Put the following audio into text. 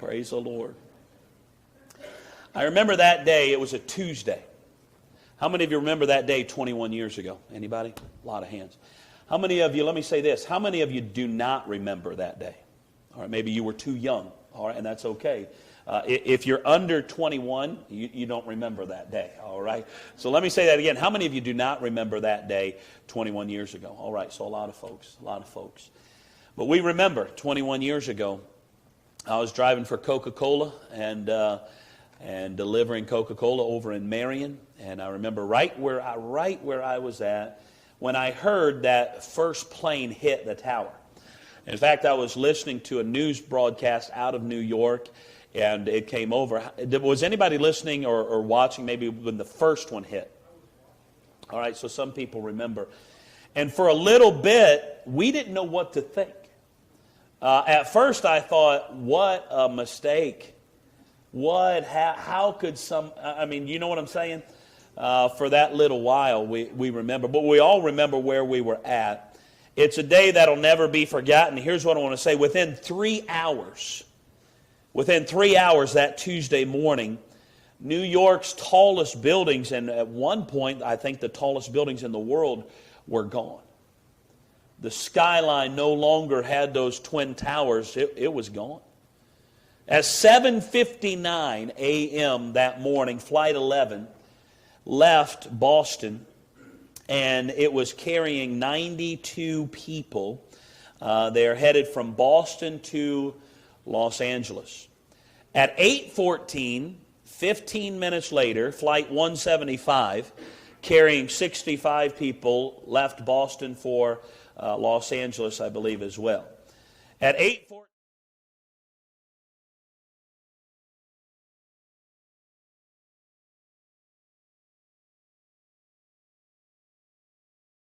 Praise the Lord. I remember that day. It was a Tuesday. How many of you remember that day 21 years ago? Anybody? A lot of hands. How many of you, let me say this, how many of you do not remember that day? All right, maybe you were too young, all right, and that's okay. If you're under 21, you don't remember that day, all right? So let me say that again. How many of you do not remember that day 21 years ago? All right, so a lot of folks. But we remember 21 years ago, I was driving for Coca-Cola and delivering Coca-Cola over in Marion. And I remember right where I was at when I heard that first plane hit the tower. In fact, I was listening to a news broadcast out of New York, and it came over. Was anybody listening or watching maybe when the first one hit? All right, so some people remember. And for a little bit, we didn't know what to think. At first, I thought, what a mistake. How could you know what I'm saying? For that little while, we remember. But we all remember where we were at. It's a day that'll never be forgotten. Here's what I want to say. Within 3 hours that Tuesday morning, New York's tallest buildings, and at one point, I think the tallest buildings in the world, were gone. The skyline no longer had those twin towers. It was gone. At 7:59 a.m. that morning, Flight 11 left Boston, and it was carrying 92 people. They're headed from Boston to Los Angeles. At 8:14, 15 minutes later, Flight 175, carrying 65 people, left Boston for Los Angeles, I believe, as well. At 8:14...